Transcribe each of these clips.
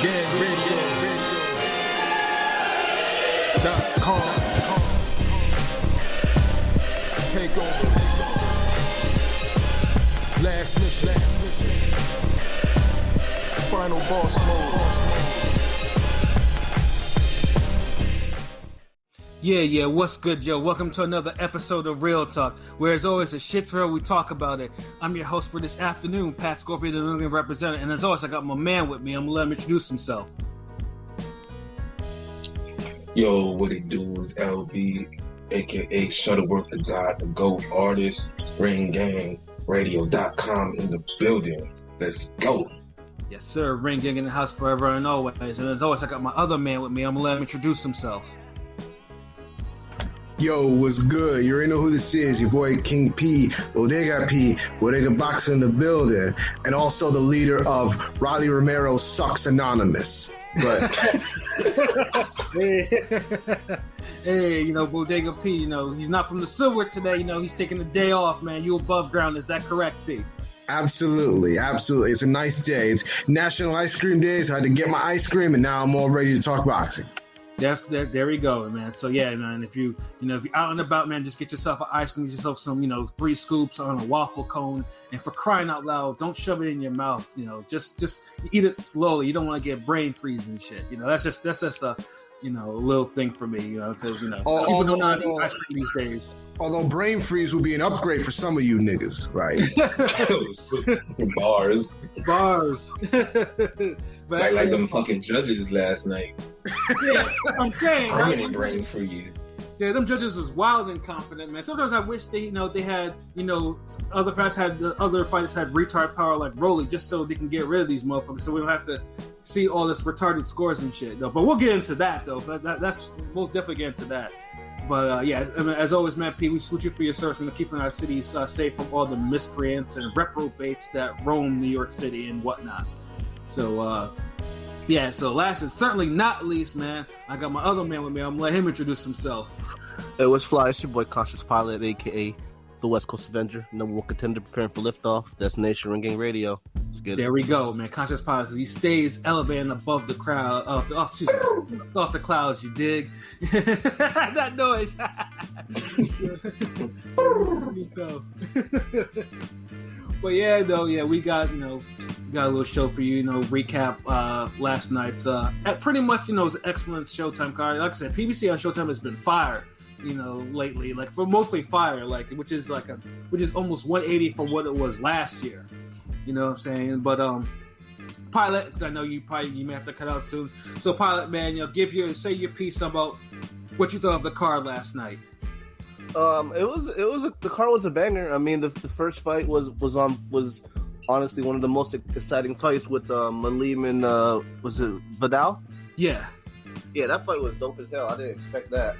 RingGangRadio.com. Take over. Last mission. Final boss mode. Yeah, what's good, yo? Welcome to another episode of Real Talk, where as always, the shit's real, we talk about it. I'm your host for this afternoon, Pat Scorpion, the New England representative, and as always, I got my man with me. I'm gonna let him introduce himself. Yo, what it do is LB, aka Shuttleworth the God, the GOAT artist, RingGangRadio.com in the building. Let's go. Yes, sir. Ring Gang in the house forever and always. And as always, I got my other man with me. I'm gonna let him introduce himself. Yo, what's good? You already know who this is. Your boy King P, Bodega Boxer in the building, and also the leader of Riley Romero Sucks Anonymous. But hey, Bodega P, he's not from the silver today. He's taking the day off, man. You above ground. Is that correct, P? Absolutely. It's a nice day. It's National Ice Cream Day, so I had to get my ice cream, and now I'm all ready to talk boxing. There we go, man. So yeah, man, if you're out and about, man, just get yourself an ice cream, get yourself some, 3 scoops on a waffle cone, and for crying out loud, don't shove it in your mouth. Just eat it slowly. You don't want to get brain freeze and shit. That's just a little thing for me, because people don't know how to eat ice cream these days. Although brain freeze would be an upgrade for some of you niggas, right? Bars. But like them fucking judges last night. Yeah, I'm saying. Permanent brain freeze. Yeah, them judges was wild and confident, man. Sometimes I wish they had, other fighters had retard power like Rolly, just so they can get rid of these motherfuckers, so we don't have to see all this retarded scores and shit, though. But we'll get into that, though. We'll definitely get into that. But as always, man, P, we salute you for your service and keeping our cities safe from all the miscreants and reprobates that roam New York City and whatnot. So, so last and certainly not least, man, I got my other man with me. I'm gonna let him introduce himself. Hey, what's fly? It's your boy Conscious Pilot, aka the West Coast Avenger, #1 contender preparing for liftoff. Destination Ring Gang Radio. Let's get it. There we go, man. Conscious Pilot, because he stays elevating above the crowd, off the clouds. You dig? That noise. So, but we got a little show for you. Recap last night's. Pretty much, it was an excellent Showtime card. Like I said, PBC on Showtime has been fire. Lately, like for mostly fire, which is almost 180 for what it was last year. You know what I'm saying? But Pilot, because I know you may have to cut out soon. So Pilot, man, say your piece about what you thought of the card last night. The card was a banger. I mean, the first fight was honestly one of the most exciting fights with Malim and was it Vidal? Yeah, that fight was dope as hell. I didn't expect that.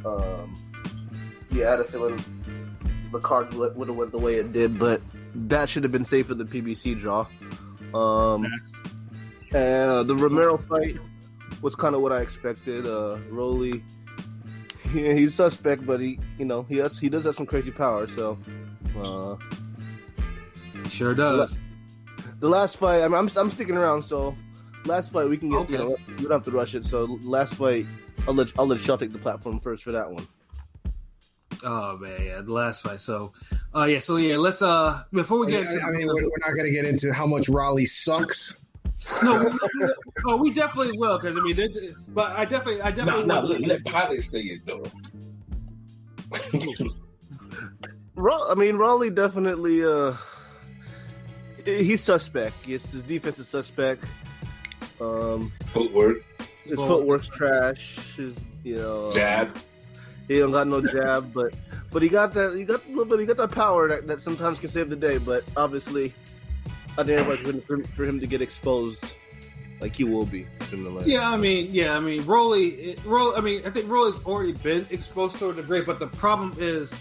I had a feeling the cards would have went the way it did, but that should have been safe for the PBC draw. And the Romero fight was kind of what I expected. Rolly, he's suspect, but he does have some crazy power. So, sure does. The last fight, I'm sticking around. So, last fight we can get. Okay. We don't have to rush it. So, last fight. I'll let Shaw take the platform first for that one. Oh man, yeah, the last fight. So, let's before we get into, we're not gonna get into how much Raleigh sucks. No, we definitely will because but I definitely. Let Pilot say it though. Raleigh definitely. He's suspect. Yes, his defense is suspect. Footwork. His footwork's trash. His jab. He don't got no jab, but he got that. He got that power that sometimes can save the day. But obviously, I think everybody's waiting for him to get exposed, like he will be. Rolly. I think Rolly's already been exposed to a degree, but the problem is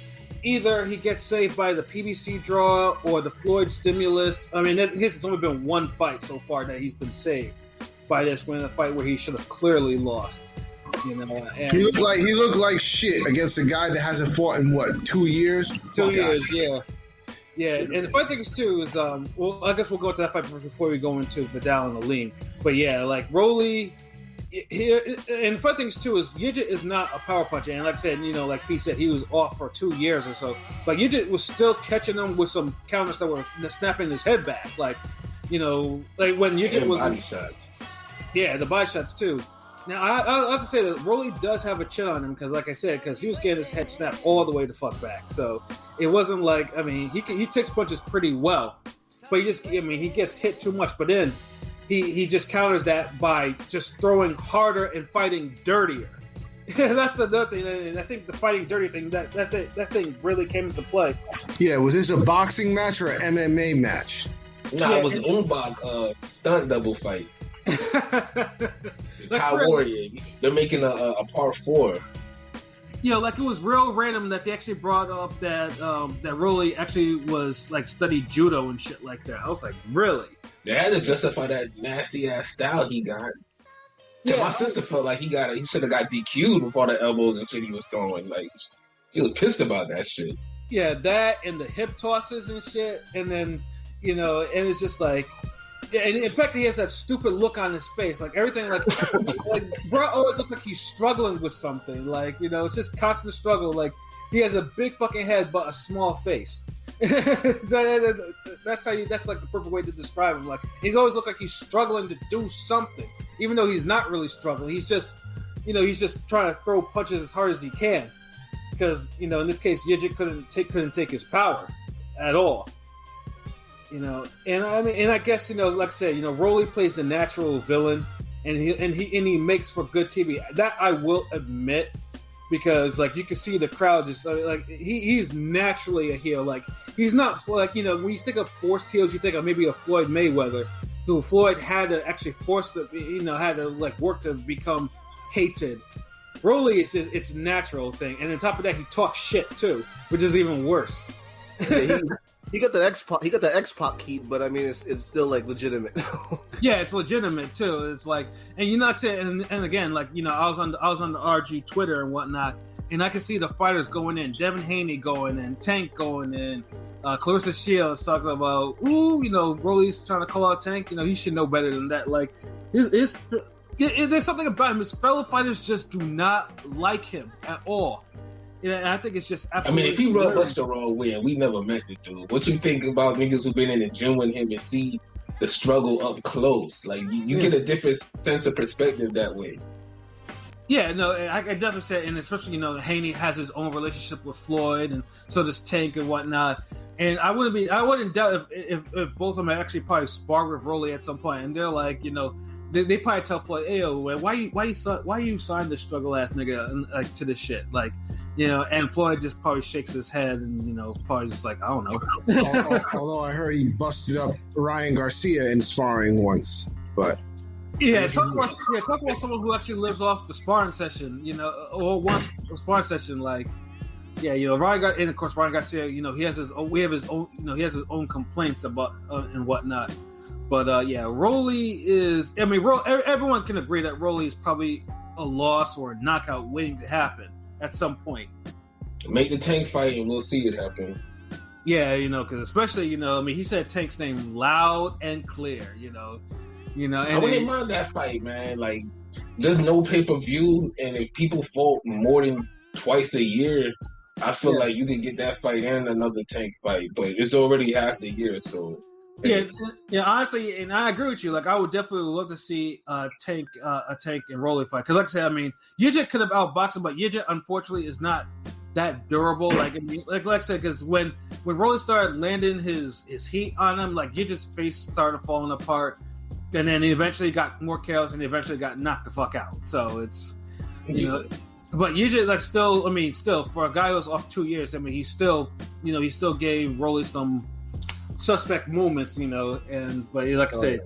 either he gets saved by the PBC draw or the Floyd stimulus. I mean, it's only been one fight so far that he's been saved by this winning a fight where he should have clearly lost. And he looked like shit against a guy that hasn't fought in 2 years? 2 years, yeah. Yeah, and the funny thing is too is well, I guess we'll go into that fight before we go into Vidal and Aleem. But yeah, like Rolly here, and the funny thing is too is Yijit is not a power puncher, and like I said, like Pete said, he was off for 2 years or so. But Yijit was still catching him with some counters that were snapping his head back, like like when Yijit was body shots. Yeah, the body shots too. Now I have to say that Rolly does have a chin on him because, like I said, because he was getting his head snapped all the way the fuck back. So it wasn't like he takes punches pretty well, but he gets hit too much. But then he just counters that by just throwing harder and fighting dirtier. That's the other thing. And I think the fighting dirty thing that thing really came into play. Yeah, was this a boxing match or an MMA match? Nah, it was an Umbach stunt double fight. Thai Warrior. They're making a part 4. Like it was real random that they actually brought up that Rolly actually was like studied judo and shit like that. I was like, really? They had to justify that nasty ass style he got. Yeah, my sister felt like he should have got DQ'd with all the elbows and shit he was throwing. Like she was pissed about that shit. Yeah, that and the hip tosses and shit, and then and it's just like. Yeah, and in fact, he has that stupid look on his face. Like, everything, like bro always looks like he's struggling with something. Like, it's just constant struggle. Like, he has a big fucking head, but a small face. That's like the perfect way to describe him. Like, he's always look like he's struggling to do something, even though he's not really struggling. He's just, he's just trying to throw punches as hard as he can. Because, in this case, Yijit couldn't take his power at all. And I guess like I said, Rolly plays the natural villain, and he makes for good TV. That I will admit, because like you can see the crowd just like he's naturally a heel. Like he's not like when you think of forced heels, you think of maybe a Floyd Mayweather, who Floyd had to actually force had to like work to become hated. Rolly is just it's natural thing, and on top of that, he talks shit too, which is even worse. Yeah, he got that X-Pac heat, but I mean, it's still like legitimate. Yeah, it's legitimate too. It's like, and and again, like I was on the RG Twitter and whatnot, and I can see the fighters going in. Devin Haney going in, Tank going in, Clarissa Shields talking about, Rolly's trying to call out Tank. He should know better than that. Like, there's something about him. His fellow fighters just do not like him at all. Yeah, I think it's just absolutely. If he rubbed us the wrong way and we never met the dude, what you think about niggas who've been in the gym with him and see the struggle up close? Like you get a different sense of perspective that way. Yeah, no, I definitely say, and especially Haney has his own relationship with Floyd, and so does Tank and whatnot. And I wouldn't doubt if both of them actually probably sparred with Rolly at some point, and they're like, they probably tell Floyd, "Hey, yo, why you signed this struggle ass nigga like to this shit?" Like, and Floyd just probably shakes his head and probably just like, I don't know. Although I heard he busted up Ryan Garcia in sparring once, but. Yeah, talk about someone who actually lives off the sparring session, or once a sparring session, like, yeah, and of course Ryan Garcia, he has his own, he has his own complaints about and whatnot, but yeah, Rolly is, everyone can agree that Rolly is probably a loss or a knockout waiting to happen at some point. Make the Tank fight and we'll see it happen. Yeah, because especially, he said Tank's name loud and clear, and I wouldn't mind that fight, man. Like, there's no pay-per-view, and if people fought more than twice a year, I feel like you could get that fight and another Tank fight, but it's already half the year, so. Yeah, honestly, and I agree with you. Like, I would definitely love to see a Tank and Rolly fight, because like I said, Yijit could have outboxed him, but Yijit unfortunately is not that durable. Like I said, because when Rolly started landing his heat on him, like Yijit's face started falling apart. And then he eventually got more careless, and he eventually got knocked the fuck out. So it's, but usually, like, still for a guy who was off 2 years, he still gave Rolly some suspect moments, but like I said,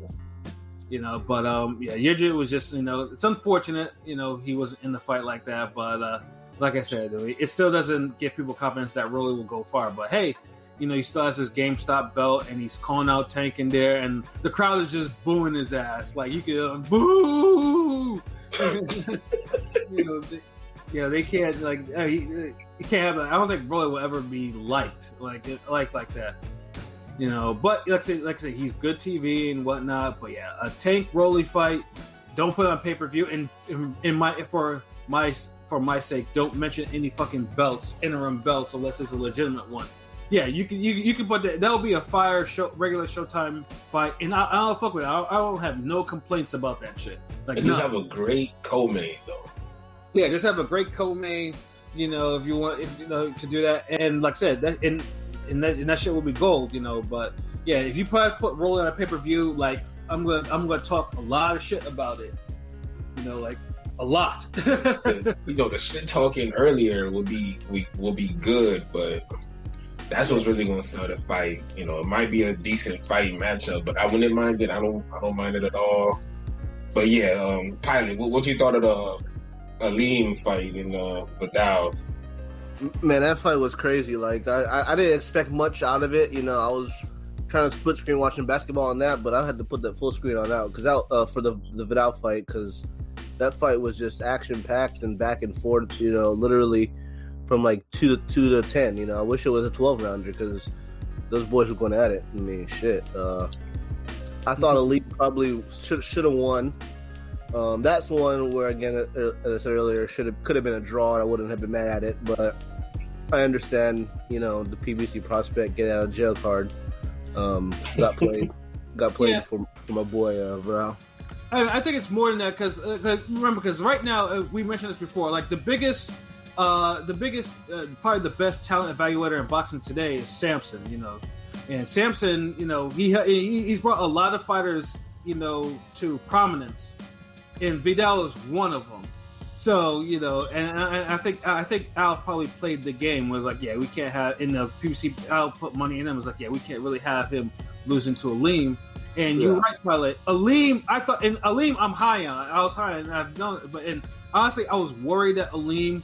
but Yijit was just, it's unfortunate, he wasn't in the fight like that, but like I said, it still doesn't give people confidence that Rolly will go far. But hey, he still has his GameStop belt, and he's calling out Tank in there, and the crowd is just booing his ass. Like, you can boo! Yeah, they can't you can't have. I don't think Rolly will ever be liked like that. You know, but like I say, he's good TV and whatnot. But yeah, a Tank Rolly fight, don't put it on pay-per-view. And for my sake, don't mention any fucking belts, interim belts, unless it's a legitimate one. Yeah, you can put that. That'll be a fire show, regular Showtime fight, and I'll fuck with it. I don't have no complaints about that shit. Like, just have a great co-main though. Yeah, just have a great co-main. You know, if you want, to do that, and like I said, that and that shit will be gold. You know, but yeah, if you put Rolling on a pay-per-view, like I'm gonna talk a lot of shit about it. You know, like a lot. The shit talking earlier will be good, but that's what's really going to sell the fight. You know, it might be a decent fighting matchup, but I wouldn't mind it. I don't mind it at all. But yeah, Pilot, what you thought of the Aleem fight in Vidal? Man, that fight was crazy. Like I didn't expect much out of it. You know, I was trying to split screen watching basketball on that, but I had to put that full screen on out for the Vidal fight, because that fight was just action packed and back and forth. You know, literally from like 2 to 10. You know, I wish it was a 12-rounder, because those boys were going at it. I mean, shit. I thought Elite probably should have won. That's one where, again, as I said earlier, could have been a draw, and I wouldn't have been mad at it. But I understand, you know, the PBC prospect getting out of jail card got played Yeah. for my boy Vidal. I think it's more than that, because remember, because right now we mentioned this before, like the biggest, probably the best talent evaluator in boxing today is Samson. You know, and Samson, you know, he's brought a lot of fighters, you know, to prominence, and Vidal is one of them. So, you know, and I think Al probably played the game, was like, yeah, we can't have, in the PBC, Al put money in him, was like, yeah, we can't really have him losing to Aleem. And you're right, Pilot. Aleem, I'm high on. I was high on, I've known it, and honestly, I was worried that Aleem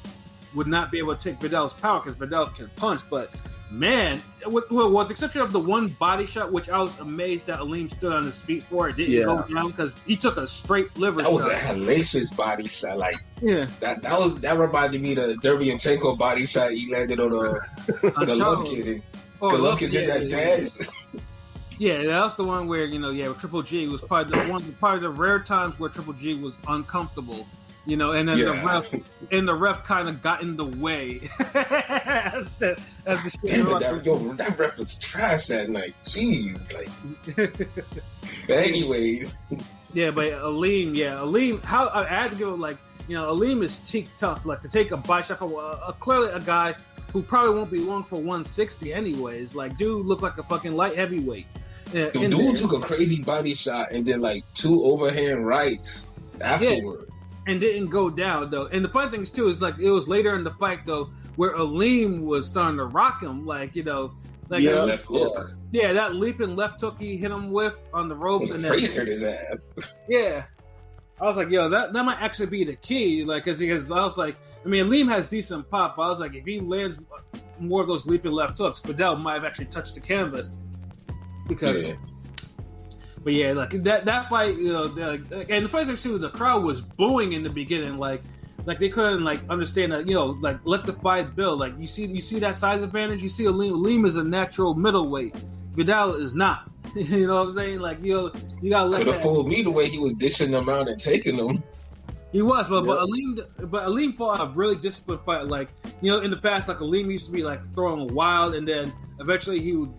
would not be able to take Vidal's power, because Vidal can punch. But man, with the exception of the one body shot, which I was amazed that Aleem stood on his feet for, it didn't go down, because he took a straight liver shot. That was a hellacious body shot. Like, yeah, that reminded me of the Derevyanchenko body shot he landed on the Golovkin. Golovkin did that dance. Yeah, that was the one where, you know, Triple G was probably the rare times where Triple G was uncomfortable, you know, and then the ref kind of got in the way. as the shit that ref was trash that night. Jeez, like. But anyways, yeah, but Aleem, how I had to give it, like, you know, Aleem is teak tough, like to take a body shot from clearly a guy who probably won't be long for 160 anyways. Like, dude looked like a fucking light heavyweight. The dude took a crazy body shot and then like 2 overhand rights afterwards. And didn't go down, though. And the funny thing, too, is like it was later in the fight, though, where Aleem was starting to rock him. Like, you know, like left hook. Yeah, that leaping left hook he hit him with on the ropes. And then Fraser his ass. Yeah. I was like, yo, that might actually be the key. Like, because I was like, I mean, Aleem has decent pop, but I was like, if he lands more of those leaping left hooks, Vidal might have actually touched the canvas. Because, but yeah, like that fight, you know, and the funny thing too, the crowd was booing in the beginning, like they couldn't like understand that, you know, like let the fight build. Like you see that size advantage. You see Aleem is a natural middleweight, Vidal is not. You know what I'm saying? Like you gotta let. Could have fooled me the way he was dishing them out and taking them. He was, but Aleem fought a really disciplined fight. Like, you know, in the past, like Aleem used to be like throwing wild, and then eventually he would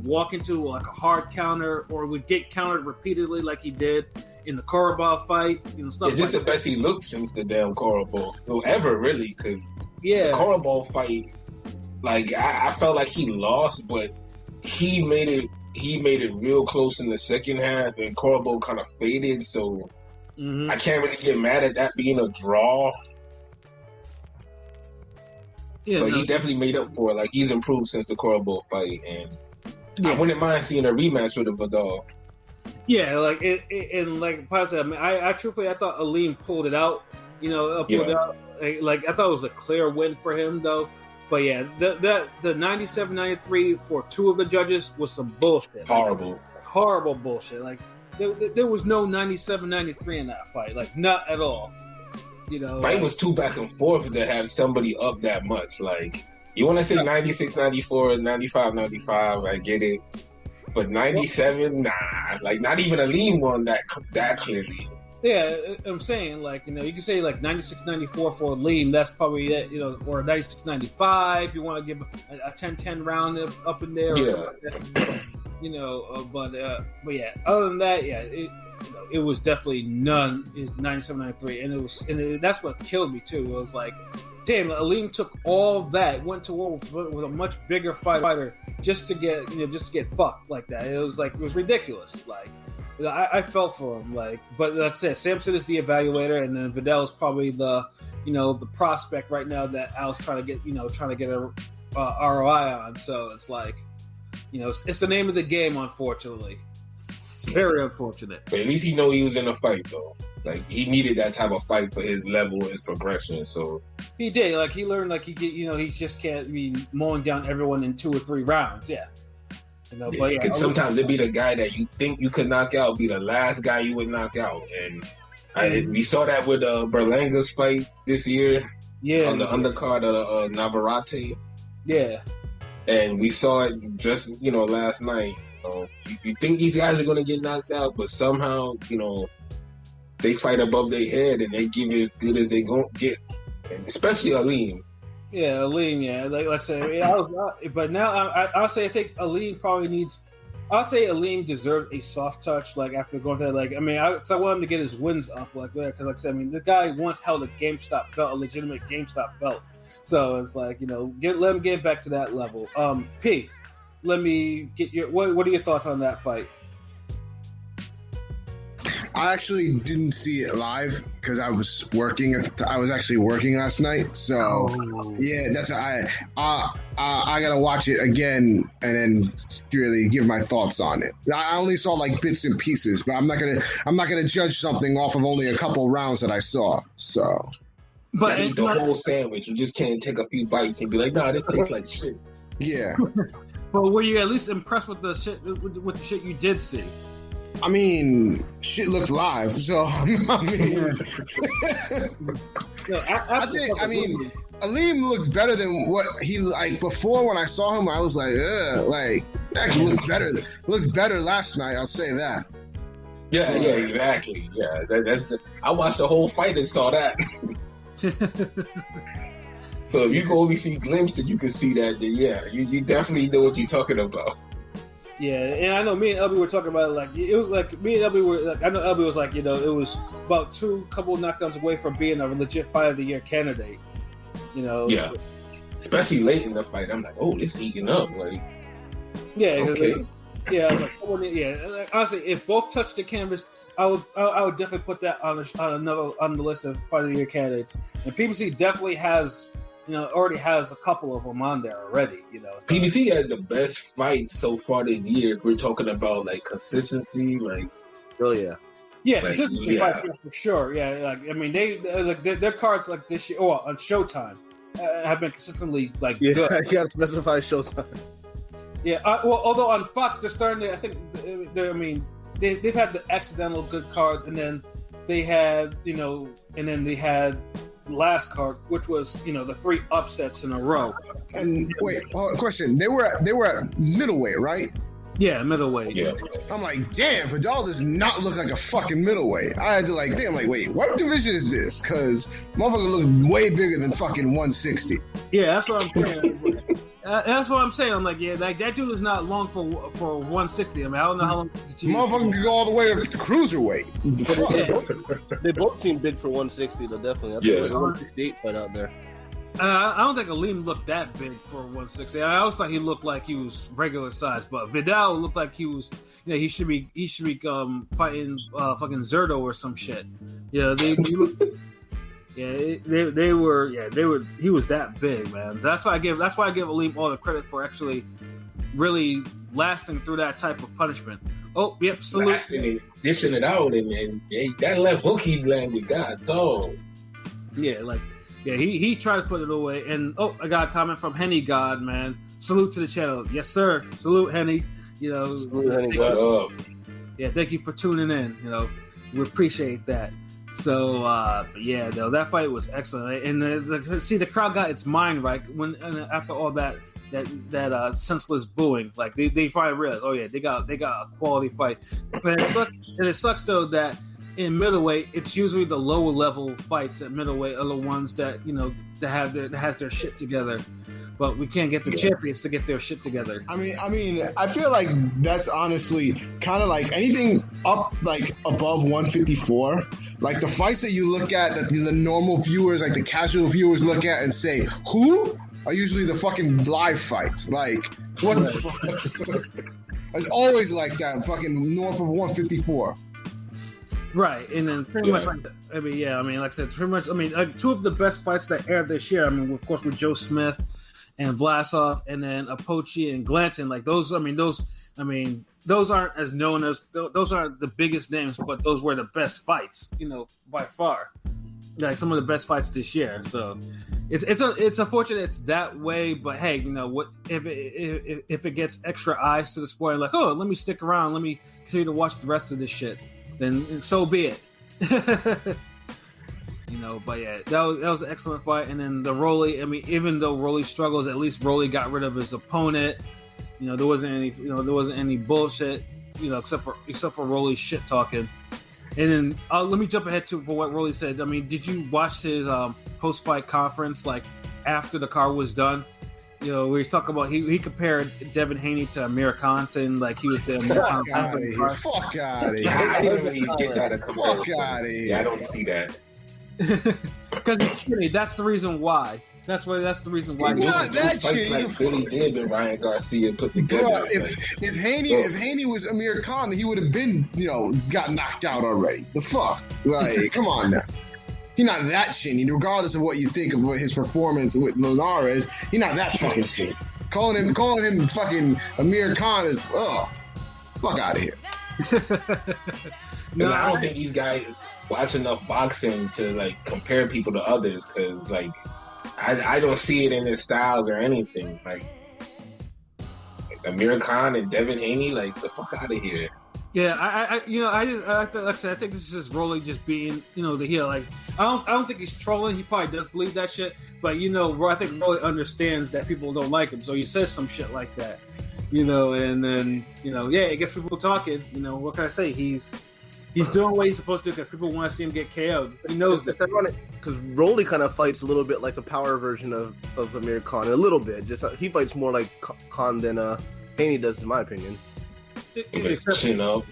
walk into like a hard counter, or would get countered repeatedly, like he did in the Korobov fight. You know, stuff. Is this the best he looked since the damn Korobov? No, ever really? Because the Korobov fight, like I felt like he lost, but he made it real close in the second half, and Korobov kind of faded, so. Mm-hmm. I can't really get mad at that being a draw. Yeah, but he definitely made up for it. Like, he's improved since the Korobov fight, and I wouldn't mind seeing a rematch with him, Vidal. Yeah, like and like I mean, I truthfully I thought Aleem pulled it out. You know, pulled it out. Like I thought it was a clear win for him, though. But yeah, the 97-93 for 2 of the judges was some bullshit. Horrible bullshit. Like. There was no 97-93 in that fight, like not at all. You know, Fight was too back and forth to have somebody up that much. Like, you want to say 96, 94, 95, 95, I get it. But 97, nah. Like, not even Aleem won that clearly. Yeah, I'm saying, like, you know, you can say, like, 96, 94 for Aleem. That's probably it, you know, or 96, 95. If you want to give a 10-10 round up in there or something like that. You know, but yeah, other than that, yeah, it was definitely none. Is 97, 93, and that's what killed me too. It was like, damn, Aleem took all that, went to war with a much bigger fighter just to get fucked like that. It was ridiculous. Like, I felt for him. Like, but like I said, Samson is the evaluator, and then Vidal is probably the prospect right now that Al's trying to get a ROI on. So it's like, you know, it's the name of the game, unfortunately. It's very unfortunate. But at least he know he was in a fight, though. Like, he needed that type of fight for his level, his progression. So he did. Like, he learned, like, he just can't be mowing down everyone in 2 or 3 rounds. Yeah. You know, but yeah, sometimes it'd be the guy that you think you could knock out, be the last guy you would knock out. And we saw that with Berlanga's fight this year. Yeah. On the undercard of Navarrete. Yeah. And we saw it just, last night. You think these guys are going to get knocked out, but somehow, they fight above their head and they give it as good as they going to get. And especially Aleem. Yeah, Aleem, yeah. Like I said, but now I'll say I think Aleem probably needs. I'll say Aleem deserves a soft touch. Like, after going through that, like, I mean, I want him to get his wins up, like that, because like I said, I mean, the guy once held a GameStop belt, a legitimate GameStop belt. So it's like, let him get back to that level. P, let me get your. What are your thoughts on that fight? I actually didn't see it live because I was working. I was actually working last night, so yeah, that's I gotta watch it again and then really give my thoughts on it. I only saw like bits and pieces, but I'm not gonna judge something off of only a couple rounds that I saw. So, but eat the whole sandwich. You just can't take a few bites and be like, "Nah, this tastes like shit." Yeah. But were you at least impressed with the shit with the shit you did see? I mean, shit looks live, so I mean, I mean, Aleem looks better than what he like before. When I saw him, I was like, like that looks better. Looks better last night. I'll say that. Yeah, exactly. Yeah, that's. I watched the whole fight and saw that. So if you can only see glimpses, and you can see that. Then yeah, you definitely know what you're talking about. Yeah, and I know me and Elby were talking about it, like, it was like, me and Elby were, like, I know Elby was like, it was about couple knockdowns away from being a legit Fight of the Year candidate, Yeah. Especially late in the fight, I'm like, oh, this heating up, like. Yeah, okay. I was like, like, honestly, if both touched the canvas, I would definitely put that on the list of Fight of the Year candidates. And PBC definitely has. Already has a couple of them on there already, So. PBC had the best fights so far this year. We're talking about, like, consistency, like... Oh, yeah. Yeah, like, consistency fights, for sure. Yeah, like, I mean, their cards, like, this year, on Showtime, have been consistently, like, good. Yeah, you got to specify Showtime. Yeah, although on Fox, they're starting to, I think, they've had the accidental good cards, and then they had, last card, which was the 3 upsets in a row. And wait, question: They were at middleweight, right? Yeah, middleweight. Yeah. I'm like, damn, Vidal does not look like a fucking middleweight. I had to wait, what division is this? Because motherfucker looks way bigger than fucking 160. Yeah, that's what I'm saying. That's what I'm saying. I'm like, yeah, like, that dude is not long for 160. I mean, I don't know how long. Motherfucker can go all the way to cruiserweight. They both seem big for 160, though, definitely. That's like a 168 fight out there. I don't think Aleem looked that big for 160. I always thought he looked like he was regular size, but Vidal looked like he was. He should be fighting fucking Zerto or some shit. Yeah, they were. He was that big, man. That's why I give Aleem all the credit for actually really lasting through that type of punishment. Oh, yep, salute. Lasting and dishing it out, and that left hook he landed, god dog. Yeah, like. Yeah, he tried to put it away. And, I got a comment from Henny God, man. Salute to the channel. Yes, sir. Salute, Henny. Salute, Henny God. Yeah, thank you for tuning in. We appreciate that. So, yeah, though that fight was excellent, and the crowd got its mind right when after all that senseless booing, like they finally realized, oh yeah, they got a quality fight. And it sucks though that in middleweight, it's usually the lower level fights at middleweight are the ones that that has their shit together. But we can't get the champions to get their shit together. I mean, I feel like that's honestly kind of like anything up like above 154. Like the fights that you look at, that the normal viewers, like the casual viewers, look at and say, "Who?" are usually the fucking live fights. Like what the fuck? It's always like that. Fucking north of 154. Right, and then pretty much like like I said, pretty much. Like two of the best fights that aired this year. Of course, with Joe Smith and Vlasov, and then Apochi and Glanton, like those. Those aren't as known as those aren't the biggest names, but those were the best fights, by far. Like some of the best fights this year. So it's unfortunate it's that way, but hey, what if it gets extra eyes to the sport, like, oh, let me stick around, let me continue to watch the rest of this shit, then so be it. But yeah, that was an excellent fight. And then the Rolly, even though Rolly struggles, at least Rolly got rid of his opponent. There wasn't any bullshit, except for Rolly shit talking. And then let me jump ahead for what Rolly said. Did you watch his post-fight conference, like after the card was done? Where he's talking about he compared Devin Haney to Amir Khan, saying like he was the Fuck out of here! Fuck out of here! I didn't really get that comparison. Fuck out of here! Yeah, I don't see that. Because it's shitty. That's the reason why. That's the reason why. It's not that shit. Like Billy Dib and Ryan Garcia put together. Bro, if Haney was Amir Khan, he would have been got knocked out already. The fuck, like, come on now. He's not that shitty, regardless of what you think of his performance with Linares. He's not that fucking shit. Calling him fucking Amir Khan is fuck out of here. No, I don't think these guys watch enough boxing to like compare people to others, because like I don't see it in their styles or anything. Like Amir Khan and Devin Haney, like the fuck out of here. Yeah, I think this is just Rolly just being, the heel. Like, I don't think he's trolling. He probably does believe that shit. But I think Rolly understands that people don't like him, so he says some shit like that. And then it gets people talking. What can I say? He's doing what he's supposed to do because people want to see him get KO'd. He knows this. Because Rolly kind of fights a little bit like the power version of Amir Khan. A little bit. Just he fights more like Khan than Haney does, in my opinion. Chin up.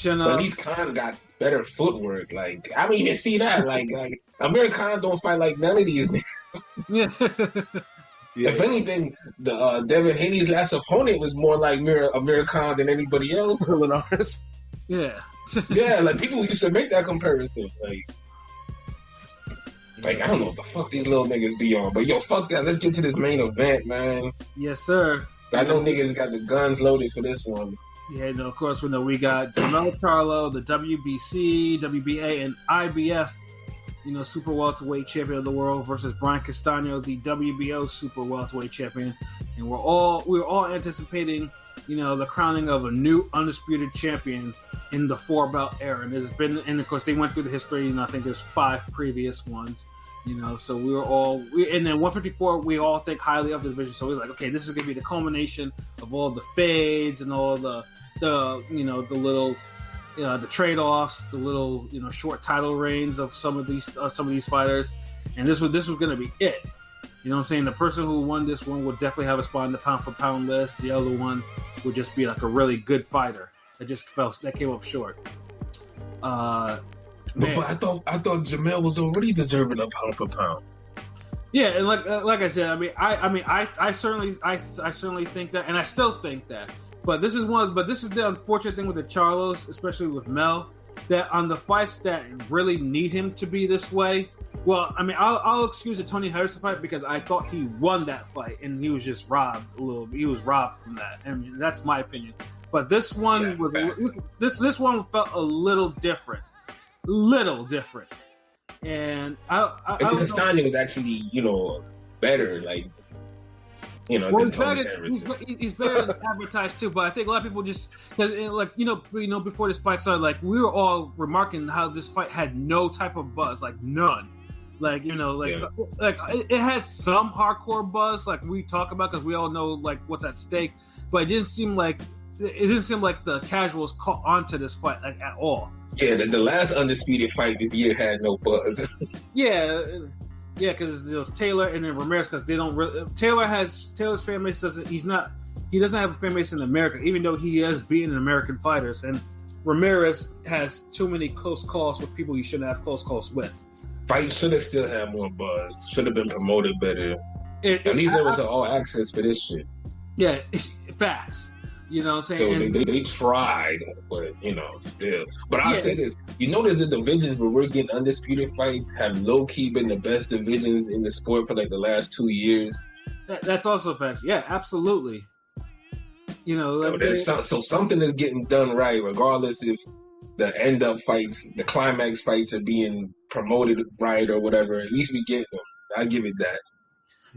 But at least Khan got better footwork. Like, I don't even see that. Like Amir Khan don't fight like none of these niggas. Yeah. If anything, the Devin Haney's last opponent was more like Amir Khan than anybody else. Linares. Yeah. Yeah, like people used to make that comparison. Like I don't know what the fuck these little niggas be on. But yo, fuck that. Let's get to this main event, man. Yes, sir. I know niggas got the guns loaded for this one. Yeah, of course, we know we got Jermell Charlo, the WBC, WBA, and IBF, super welterweight champion of the world versus Brian Castaño, the WBO super welterweight champion. And we're all anticipating, the crowning of a new undisputed champion in the 4-belt era. And of course, they went through the history, I think there's 5 previous ones. So and then 154, we all think highly of the division. So we're like, okay, this is going to be the culmination of all the fades and all the little, the trade-offs, the little, short title reigns of some of these fighters. And this was going to be it. I'm saying? The person who won this one would definitely have a spot in the pound for pound list. The other one would just be like a really good fighter that came up short. But I thought Jermell was already deserving of pound for pound. Yeah, and like I said, I certainly think that, and I still think that. But this is the unfortunate thing with the Charlos, especially with Mel, that on the fights that really need him to be this way. Well, I'll excuse the Tony Harrison fight because I thought he won that fight and he was just robbed a little. He was robbed from that, and that's my opinion. But this one this one felt a little different. And I think Castaño was actually, better. Like Well, than Tony Harrison. he's better than advertised too, but I think a lot of people just like before this fight started, like we were all remarking how this fight had no type of buzz, like none. Like it had some hardcore buzz, like we talk about because we all know like what's at stake, but it didn't seem like the casuals caught onto this fight like at all. Yeah, the last undisputed fight this year had no buzz. Yeah, because it was Taylor and then Ramirez because they don't really. Taylor's fan base he doesn't have a fan base in America, even though he has beaten American fighters, and Ramirez has too many close calls with people he shouldn't have close calls with. Fight should have still had more buzz. Should have been promoted better. At least there was an all access for this shit. Yeah, facts. You know what I'm saying? So they tried, but still. But I'll say this: there's the divisions where we're getting undisputed fights have low key been the best divisions in the sport for like the last 2 years. That's also a fact. Yeah, absolutely. So something is getting done right, regardless if the end up fights, the climax fights are being promoted right or whatever. At least we get them. I give it that.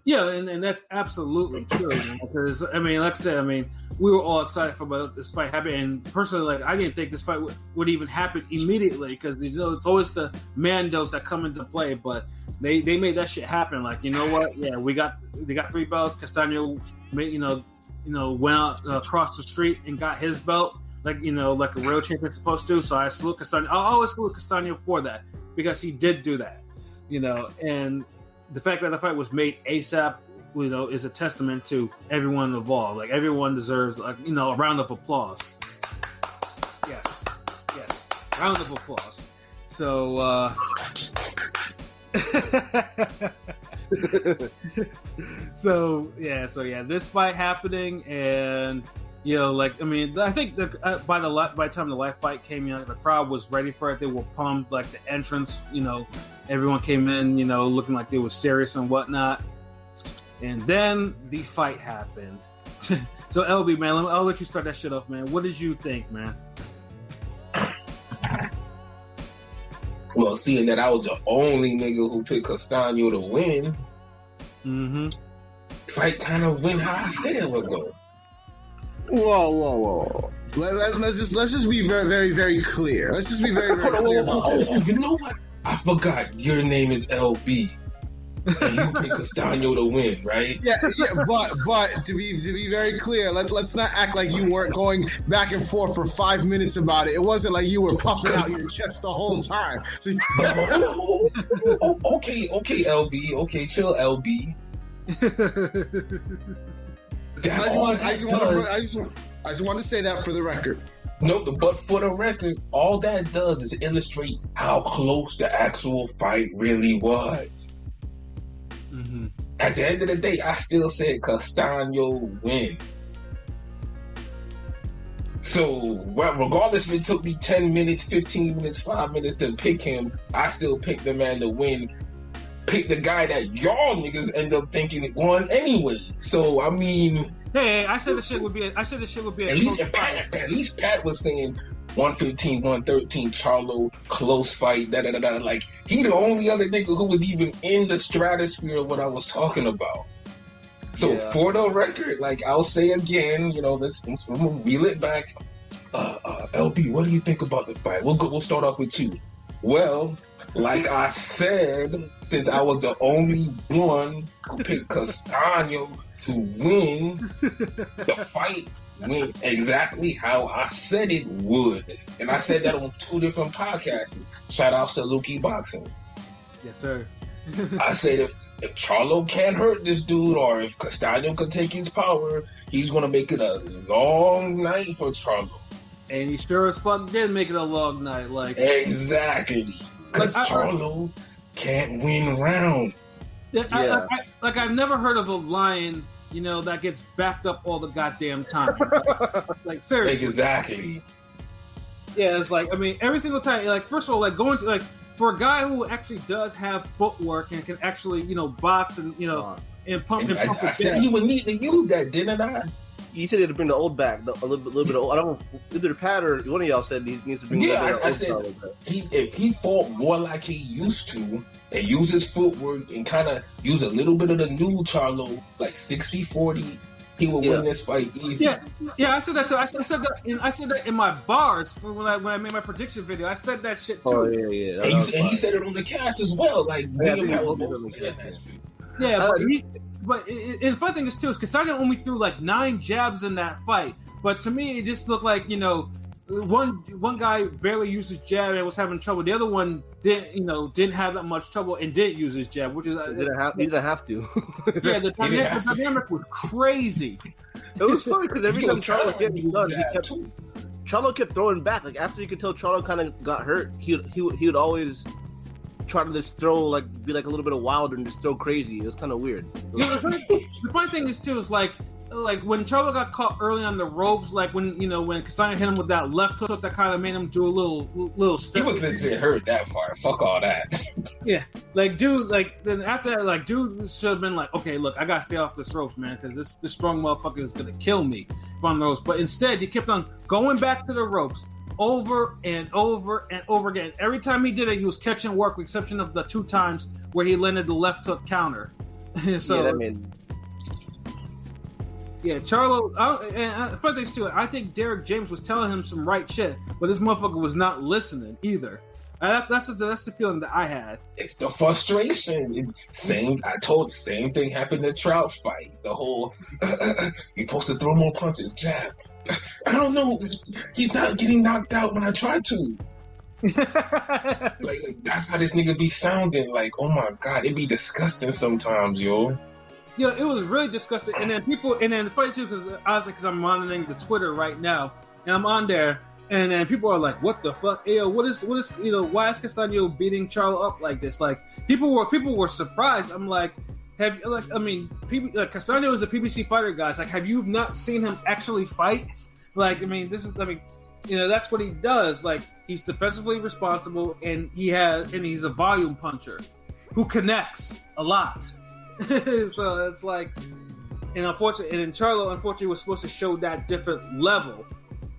Yeah, and that's absolutely true. Because like I said, we were all excited for this fight happening. And personally, I didn't think this fight would even happen immediately because it's always the Mandos that come into play. But they made that shit happen. Like, you know what? Yeah, they got 3 belts. Castaño went out across the street and got his belt. Like a real champion's supposed to. So I salute Castaño. I'll always salute Castaño for that because he did do that. And the fact that the fight was made ASAP, is a testament to everyone involved. Like everyone deserves, a round of applause. Yes, round of applause. So, this fight happening, and I think by the time the live fight came in, the crowd was ready for it. They were pumped. Like the entrance, everyone came in, looking like they were serious and whatnot. And then the fight happened. So LB, man, I'll let you start that shit off, man. What did you think, man? Well, seeing that I was the only nigga who picked Castaño to win, fight kind of went how I said it would go. Whoa. Let's just be very, very, very clear. Let's just be very, very clear. You know what? I forgot your name is LB. And you pick Castaño to win, right? Yeah, but to be very clear, let's not act like you weren't going back and forth for 5 minutes about it. It wasn't like you were puffing out your chest the whole time. So okay, LB. Okay, chill, LB. I just want to say that for the record. No, but for the record, all that does is illustrate how close the actual fight really was. Mm-hmm. At the end of the day, I still said Castaño win. So, regardless if it took me 10 minutes, 15 minutes, 5 minutes to pick him, I still picked the man to win. Pick the guy that y'all niggas end up thinking it won anyway. So, hey, I said the shit would be. At least Pat was saying 115, 113, Charlo, close fight, da-da-da-da. Like, he the only other nigga who was even in the stratosphere of what I was talking about. So, for the record, I'll say again, let's reel it back. LB, what do you think about the fight? We'll start off with you. Well, like I said, since I was the only one who picked Castaño to win, the fight went exactly how I said it would. And I said that on 2 different podcasts. Shout out to Saluki Boxing. Yes, sir. I said if Charlo can't hurt this dude, or if Castaño can take his power, he's going to make it a long night for Charlo. And he sure as fuck did make it a long night. Exactly. Because Charlo can't win rounds. I've never heard of a lion, that gets backed up all the goddamn time. Seriously. Exactly. Yeah, it's every single time. First of all, going to for a guy who actually does have footwork and can actually, box and and pump. I said he would need to use that, didn't I? You said he had to bring the old back, a little bit old. I don't know, either Pat or one of y'all said he needs to bring I said if he fought more like he used to and use his footwork and kind of use a little bit of the new Charlo, like 60-40, he would win this fight easy. Yeah, I said that too. I said that in my bars for when I made my prediction video. I said that shit too. Oh yeah. And he said it on the cast as well. Like William But the fun thing is too is Castaño only threw like 9 jabs in that fight. But to me, it just looked like one guy barely used his jab and was having trouble. The other one didn't have that much trouble and didn't use his jab, which is he didn't have to. Yeah, the dynamic was crazy. It was funny because every time Charlo kept throwing back. Like after you could tell Charlo kind of got hurt, he would always try to just throw be like a little bit of wilder and just throw crazy. It was kind of weird. The funny thing is too is like when Charlo got caught early on the ropes, like when Castaño hit him with that left hook that kind of made him do a little step. He was legit hurt that part. Fuck all that. Yeah, then after that, dude should have been like, okay, look, I gotta stay off this ropes, man, because this strong motherfucker is gonna kill me if I'm on the ropes. But instead, he kept on going back to the ropes over and over and over again. Every time he did it, he was catching work, with the exception of the 2 times where he landed the left hook counter. So yeah, Charlo. And fun things too, I think Derek James was telling him some right shit, but this motherfucker was not listening either. That's the feeling that I had. It's the frustration. Same thing happened in the Trout fight. The whole you're supposed to throw more punches, jab. I don't know. He's not getting knocked out when I try to. Like that's how this nigga be sounding. Like, oh my god, it be disgusting sometimes, yo. Yeah, it was really disgusting. And then the funny too, because I'm monitoring the Twitter right now, and I'm on there, and then people are like, "What the fuck? Yo, what is why is Castaño beating Charlo up like this?" Like people were surprised. I'm like, Castaño is a PBC fighter, guys. Like, have you not seen him actually fight? Like, that's what he does. Like, he's defensively responsible, and he's a volume puncher who connects a lot. So it's like, and Charlo unfortunately was supposed to show that different level,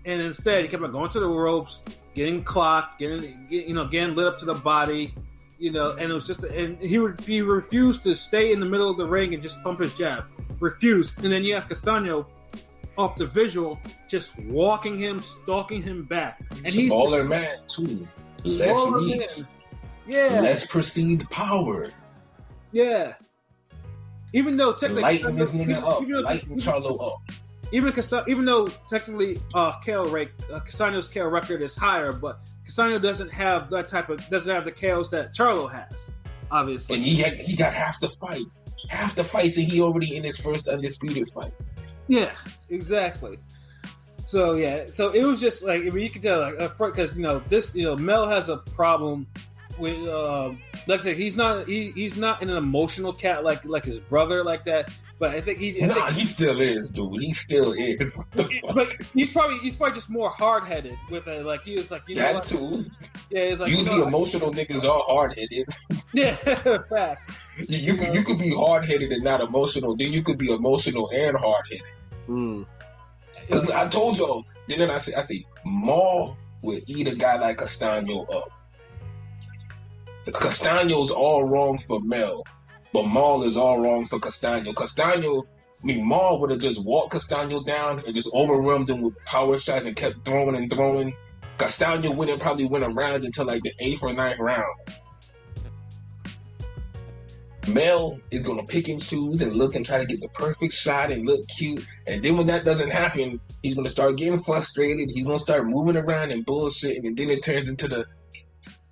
and instead he kept on going to the ropes, getting clocked, getting lit up to the body, and it was just, and he refused to stay in the middle of the ring and just pump his jab, refused, and then you have Castaño off the visual just stalking him back, and he's smaller man too, less reach, less perceived power, Even though technically, lighten this nigga up, lighten Charlo up. Even though technically, Castaño's KO record is higher, but Castaño doesn't have the KOs that Charlo has, obviously. And he got half the fights, and he already in his first undisputed fight. Yeah, exactly. So it was just like, you can tell, because Mel has a problem with, like I said, he's not an emotional cat like his brother like that. But I think he still is, dude. He still is. But he's probably just more hard headed with it. Like he was like, that too. Yeah, it's like usually emotional niggas are hard headed. Yeah, facts. You could be hard headed and not emotional. Then you could be emotional and hard headed. I told y'all. Then I say Maul would eat a guy like Castaño up. Castaño's all wrong for Mel, but Maul is all wrong for Castaño. Maul would have just walked Castaño down and just overwhelmed him with power shots and kept throwing and throwing. Castaño wouldn't probably win a round until like the 8th or 9th round. Mel is gonna pick and choose and look and try to get the perfect shot and look cute. And then when that doesn't happen, he's gonna start getting frustrated. He's gonna start moving around and bullshitting, and then it turns into the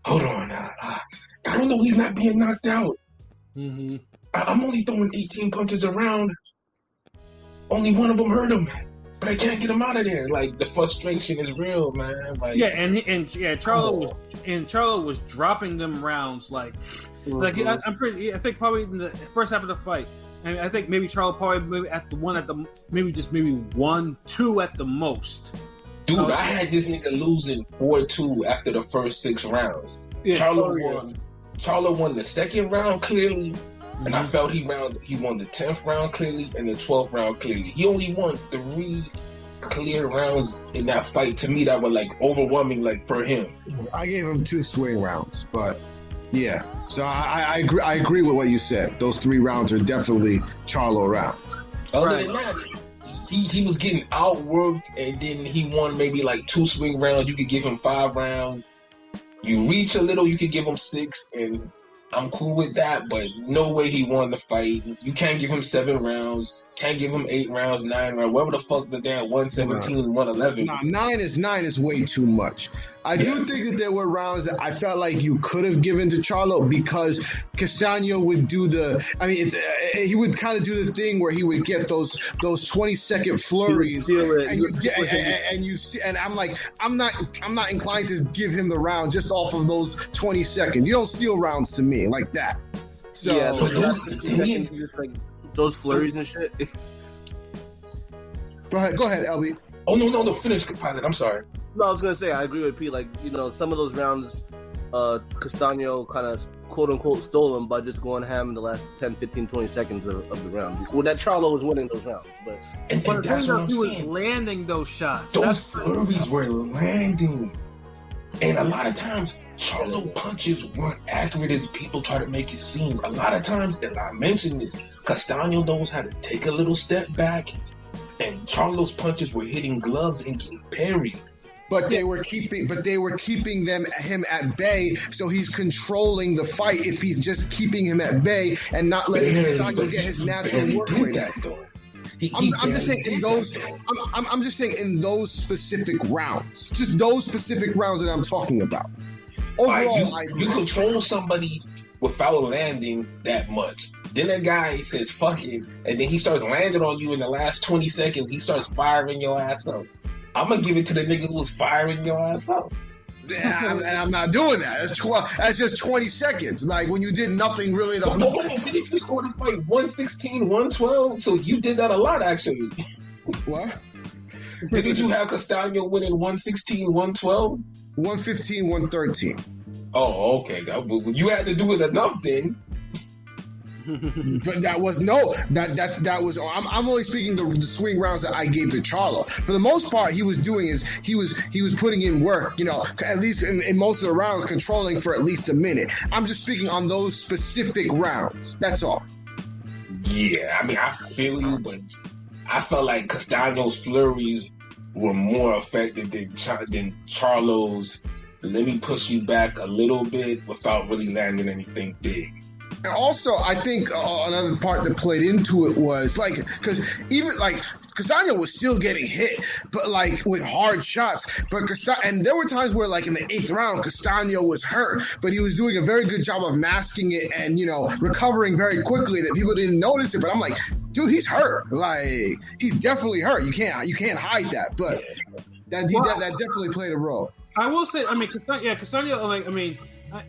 hold on. I don't know. He's not being knocked out. Mm-hmm. I'm only throwing 18 punches around. Only one of them hurt him, but I can't get him out of there. Like the frustration is real, man. Like Charlo was dropping them rounds like I think probably in the first half of the fight. I think maybe Charlo probably maybe 1, 2 at the most. Dude, I had this nigga losing 4-2 after the first 6 rounds. Yeah, Charlo won the second round clearly, And I felt he won the 10th round clearly and the 12th round clearly. He only won 3 clear rounds in that fight to me that were like overwhelming, like for him. I gave him 2 swing rounds, but yeah. So I agree with what you said. Those 3 rounds are definitely Charlo rounds. Other than that, he was getting outworked, and then he won maybe like 2 swing rounds. You could give him 5 rounds. You reach a little, you could give him 6, and I'm cool with that, but no way he won the fight. You can't give him 7 rounds. Can't give him 8 rounds, 9 rounds. Whatever the fuck the damn 117 and 111. Nah, 9 is way too much. I do think that there were rounds that I felt like you could have given to Charlo because Castaño would do he would kind of do the thing where he would get those 20-second flurries, and I'm like, I'm not inclined to give him the round just off of those 20 seconds. You don't steal rounds to me like that. So yeah, those flurries and shit. Go ahead, LB. Oh no, finish, Pilot. I'm sorry. No, I was gonna say I agree with Pete. Like, some of those rounds, Castaño kind of quote unquote stole them by just going ham in the last 10, 15, 20 seconds of the round. Well, that Charlo was winning those rounds, but that's what I'm he was saying. landing those shots. Those flurries were landing, and a lot of times Charlo punches weren't accurate as people try to make it seem. A lot of times, and I mentioned this, Castaño knows how to take a little step back, and Charlo's punches were hitting gloves and getting parried. But they were keeping him at bay, so he's controlling the fight if he's just keeping him at bay and not letting Castaño get his natural work rate. I'm just saying in those. I'm just saying in those specific rounds, just those specific rounds that I'm talking about. Overall, you control somebody without landing that much. Then that guy says "fuck it," and then he starts landing on you in the last 20 seconds. He starts firing your ass up. I'm gonna give it to the nigga who was firing your ass up. Yeah, and I'm not doing that. That's just 20 seconds. Like when you did nothing really. Did you score this fight 116, 112? So you did that a lot, actually. What? Didn't you have Castaño winning 116, 112? 115, 113. Oh, okay. You had to do it enough then. But that was that was. I'm only speaking the swing rounds that I gave to Charlo. For the most part, he was putting in work. At least in most of the rounds, controlling for at least a minute. I'm just speaking on those specific rounds. That's all. Yeah, I mean, I feel you, but I felt like Castaño's flurries were more effective than Charlo's. Let me push you back a little bit without really landing anything big. And also, I think another part that played into it was because even Castaño was still getting hit, but with hard shots. But and there were times where in the 8th round, Castaño was hurt, but he was doing a very good job of masking it and recovering very quickly that people didn't notice it. But I'm like, dude, he's hurt. He's definitely hurt. You can't hide that. But that definitely played a role. I will say, Castaño,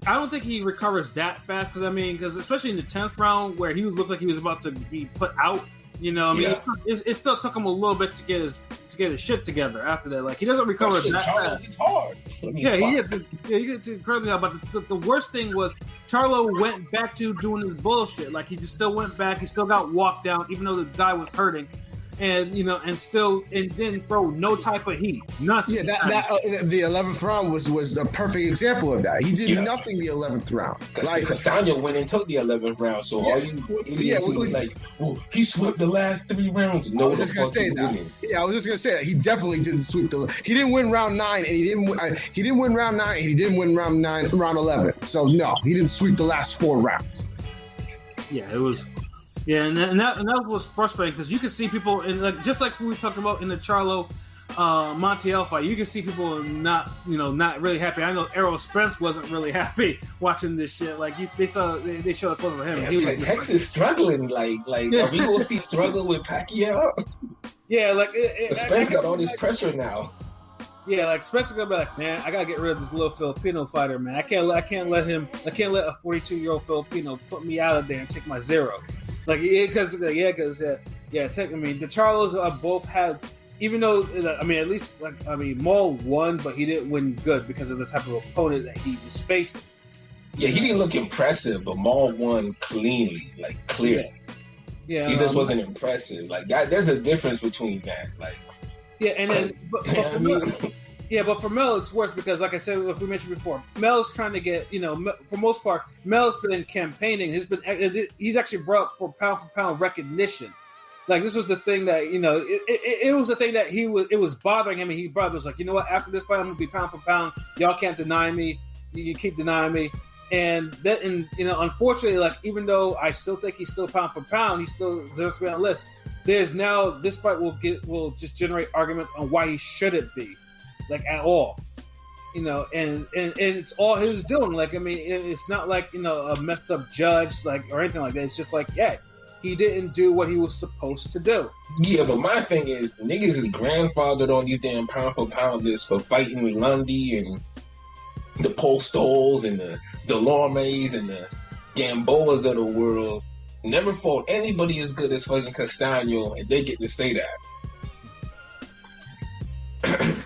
I don't think he recovers that fast because especially in the 10th round where he looked like he was about to be put out. It still took him a little bit to get his shit together after that. He doesn't recover that fast. He's hard. He gets incredibly hard. But the worst thing was Charlo went back to doing his bullshit. He just still went back. He still got walked down, even though the guy was hurting. And didn't throw no type of heat, nothing. Yeah, the 11th round was a perfect example of that. He did nothing the 11th round. Castaño went and took the 11th round. So all you idiots was he swept the last 3 rounds. No, I was just gonna say that. Yeah, I was just gonna say that he definitely didn't sweep He didn't win round 9, and he didn't win round 9, and he didn't win round 11. So no, he didn't sweep the last 4 rounds. Yeah, it was. Yeah, and that was frustrating because you could see people, just like we talked about in the Charlo Montiel fight, you could see people not really happy. I know Errol Spence wasn't really happy watching this shit. They showed a close of him. Yeah, he was Texas struggling. Are we gonna see struggle with Pacquiao? Yeah, Spence got all this pressure now. Yeah, Spencer gonna be like, man, I gotta get rid of this little Filipino fighter, man. I can't let a 42-year-old Filipino put me out of there and take my 0. The Charlos both had, even though at least Maul won, but he didn't win good because of the type of opponent that he was facing. Yeah, he didn't look impressive, but Maul won cleanly, like clearly. Yeah, He just wasn't impressive. Like that, there's a difference between that. Like, yeah, and then I mean, but for Mel it's worse because, like I said, like we mentioned before, Mel's trying to get, for most part, Mel's been campaigning. He's actually brought up for pound recognition. Like this was the thing that it was the thing that it was bothering him, and he brought up, was like, you know what? After this fight, I'm gonna be pound for pound. Y'all can't deny me. You keep denying me, and unfortunately, like even though I still think he's still pound for pound, he still deserves to be on the list. There's now this fight will just generate arguments on why he shouldn't be, like at all. And it's all he was doing. Like I mean, it's not like a messed up judge like or anything like that. It's just like he didn't do what he was supposed to do. Yeah, but my thing is, niggas is grandfathered on these damn pound for pound lists for fighting Lundy and the Postols and the Delormes and the Gamboas of the world. Never fought anybody as good as fucking Castaño, and they get to say that.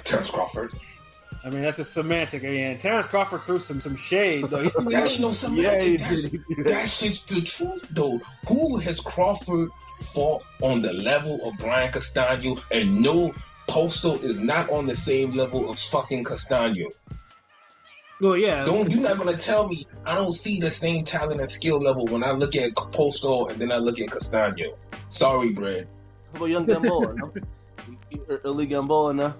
Terrence Crawford. I mean, that's a semantic. I mean, Terrence Crawford threw some shade, though. That ain't no semantic. That's just the truth, though. Who has Crawford fought on the level of Brian Castaño? And no, Postal is not on the same level of fucking Castaño. Well, yeah. You're not gonna tell me I don't see the same talent and skill level when I look at Postal and then I look at Castaño. Sorry, Brad. How about young Gamboa? No? Early Gamboa, no?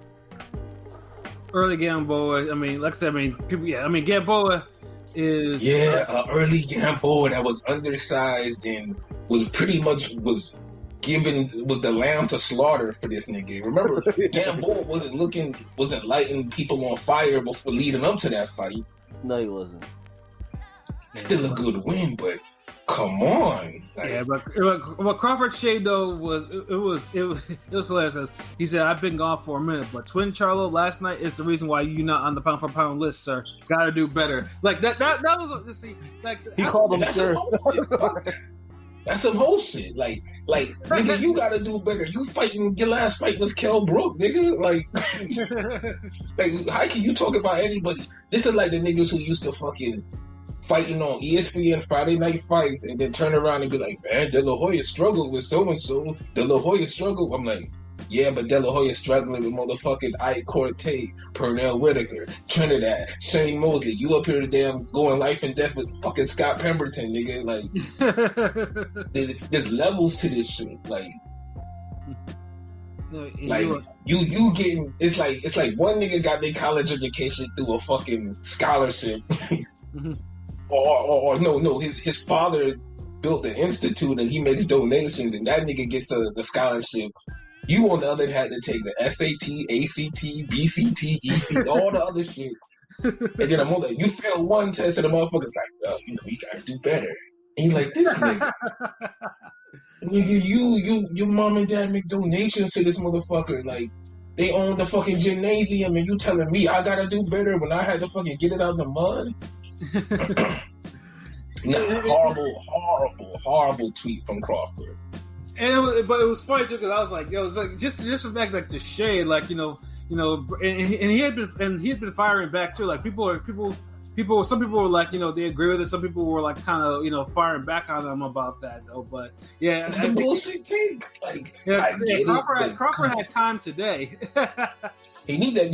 Early Gamboa. I mean, like I said, I mean, people. Yeah, I mean, Gamboa is early Gamboa that was undersized and was pretty much was the lamb to slaughter for this nigga. Remember, Gamboa wasn't lighting people on fire before leading up to that fight. No, he wasn't. Still a good win, but come on. Like, yeah, but Crawford's shade though was hilarious because he said, "I've been gone for a minute, but Twin Charlo last night is the reason why you're not on the pound for pound list, sir. Got to do better." Like that was see, like he called him sir. That's some whole shit. Like, nigga, you gotta do better. Your last fight was Kell Brook, nigga. Like, how can you talk about anybody? This is like the niggas who used to fucking fighting on ESPN Friday Night Fights and then turn around and be like, man, De La Hoya struggled with so-and-so. De La Hoya struggled. I'm like, yeah, but De La Hoya struggling with motherfucking Ike Cortez, Pernell Whitaker, Trinidad, Shane Mosley. You up here damn going life and death with fucking Scott Pemberton, nigga. Like, there's levels to this shit. Like, you getting it's like one nigga got their college education through a fucking scholarship, or no, his father built an institute and he makes donations and that nigga gets the scholarship. You, on the other hand, had to take the SAT, ACT, BCT, EC, all the other shit. And then I'm like, you fail one test and the motherfucker's like, well, you gotta do better. And you're like, this nigga. Nigga, your mom and dad make donations to this motherfucker. Like, they own the fucking gymnasium and you telling me I gotta do better when I had to fucking get it out of the mud? Horrible tweet from Crawford. And but it was funny too because I was like, yo, it's like just the fact like the shade, like and he had been firing back too. Like some people were like, they agree with it. Some people were like kind of firing back on them about that though. But yeah, it's the bullshit thing. Like, Crawford had time today. He need that,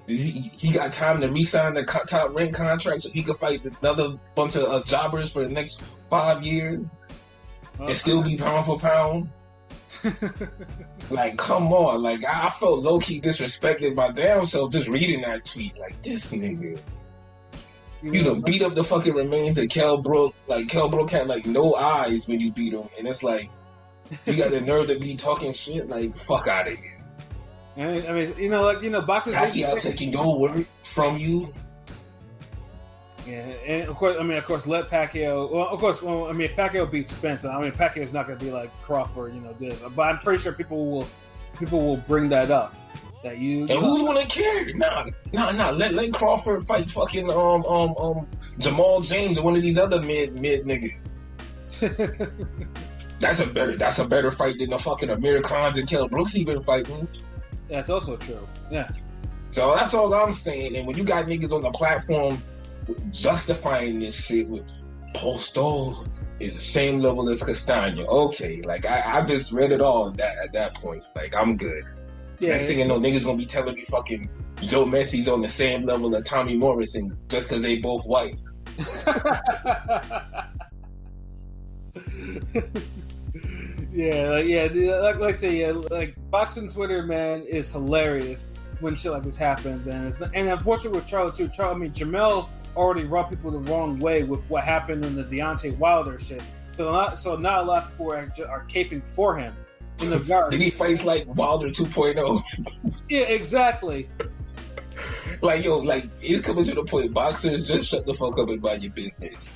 he got time to re-sign the top rank contract so he could fight another bunch of jobbers for the next 5 years. And still be pound for pound. Like, come on. Like, I felt low-key disrespected by damn self just reading that tweet. Like, this nigga. Beat up the fucking remains of Kell Brook. Like, Kell Brook had, like, no eyes when you beat him. And it's like, you got the nerve to be talking shit? Like, fuck out of here. I mean, boxers... Pacquiao taking your word from you. Yeah, and of course, let Pacquiao. Well, of course, if Pacquiao beats Spence, Pacquiao's not going to be like Crawford, But I'm pretty sure people will bring that up. That you. And who's going to care? Nah. Let Crawford fight fucking Jamal James or one of these other mid niggas. That's a better fight than the fucking Amir Khans and Kell Brooks even fighting. That's also true. Yeah. So that's all I'm saying. And when you got niggas on the platform justifying this shit with Postol is the same level as Castaño. Okay, like I just read it all at that point. Like I'm good. Yeah, Next thing you know, niggas gonna be telling me fucking Joe Messi's on the same level of Tommy Morrison just because they both white. like I say, yeah, like boxing Twitter, man, is hilarious when shit like this happens, and unfortunately with Charlo too. Jermell already rubbed people the wrong way with what happened in the Deontay Wilder shit. So not a lot of people are caping for him in the guard. Did he fight like Wilder 2.0? Yeah, exactly. Like it's coming to the point. Boxers, just shut the fuck up and mind your business.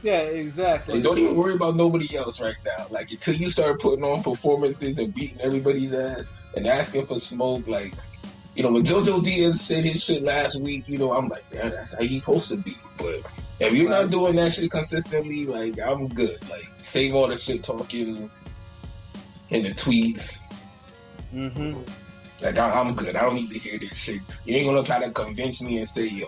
Yeah, exactly. And don't even worry about nobody else right now. Like until you start putting on performances and beating everybody's ass and asking for smoke, like. When JoJo Diaz said his shit last week, I'm like, man, that's how you supposed to be. But if you're not doing that shit consistently, like, I'm good. Like, save all the shit talking and the tweets. Mm-hmm. Like, I'm good. I don't need to hear this shit. You ain't gonna try to convince me and say,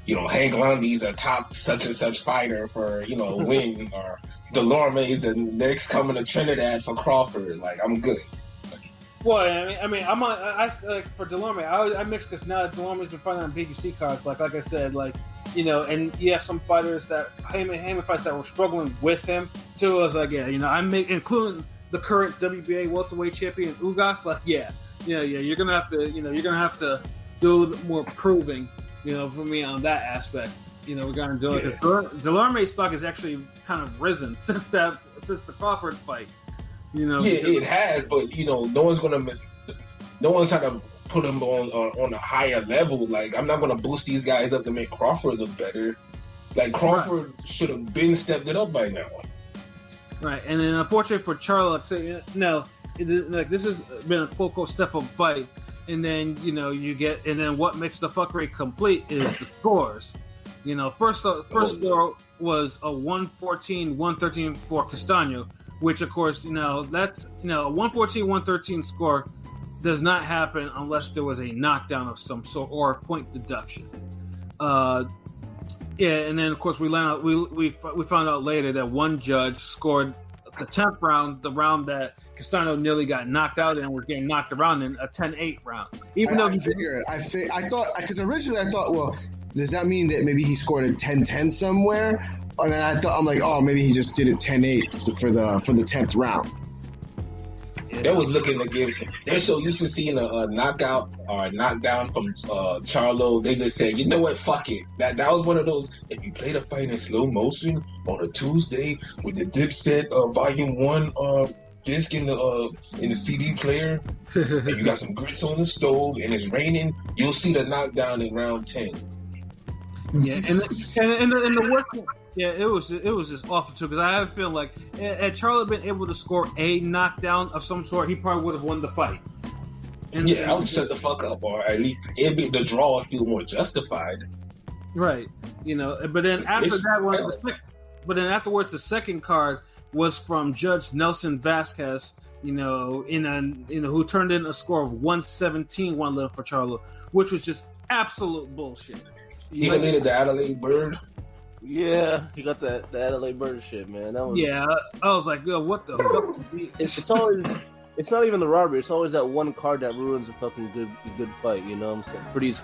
Hank Lundy's a top such and such fighter for, a win, or Delorme is the next coming to Trinidad for Crawford. Like, I'm good. Well, I'm on. Like for Delorme, I mix because now Delorme's been fighting on BBC cards. Like I said, and you have some fighters that Heyman fights that were struggling with him. So I was like, including the current WBA welterweight champion Ugas. Like, you're gonna have to do a little bit more proving, for me on that aspect. Regarding Delorme, because Delorme's stock has actually kind of risen since the Crawford fight. It has, but no one's trying to put him on a higher level. Like, I'm not gonna boost these guys up to make Crawford look better. Like, Crawford should have been stepped it up by now. Right, and then unfortunately for Charlo, this has been a quote step up fight, and then and then what makes the fuckery complete is the scores. First score was a 114-113 for Castaño. Which, of course, that's, a 114-113 score does not happen unless there was a knockdown of some sort or a point deduction. And then, of course, we found out later that one judge scored the 10th round, the round that Castaño nearly got knocked out and was getting knocked around in a 10-8 round. I thought, because originally I thought, well, does that mean that maybe he scored a 10-10 somewhere? And then I'm like, oh, maybe he just did it 10-8 for the 10th round. They was looking to give. They're so used to seeing a knockout or a knockdown from Charlo. They just said, you know what, fuck it. That was one of those. If you play the fight in slow motion on a Tuesday with the Dipset Volume 1 disc in the CD player, and you got some grits on the stove and it's raining, you'll see the knockdown in round 10. Yeah, and the work. Yeah, it was just awful too, because I have a feeling like had Charlo been able to score a knockdown of some sort, he probably would have won the fight. I would shut the fuck up, or at least the draw would feel more justified. Right, But then after that one, afterwards, the second card was from Judge Nelson Vasquez, who turned in a score of 117-111 for Charlo, which was just absolute bullshit. He related the Adelaide Bird. Yeah, he got the Adelaide Bird shit, man. That was, I was like, yo, what the fuck? It's always, it's not even the robbery. It's always that one card that ruins a fucking good fight. You know what I'm saying? For these,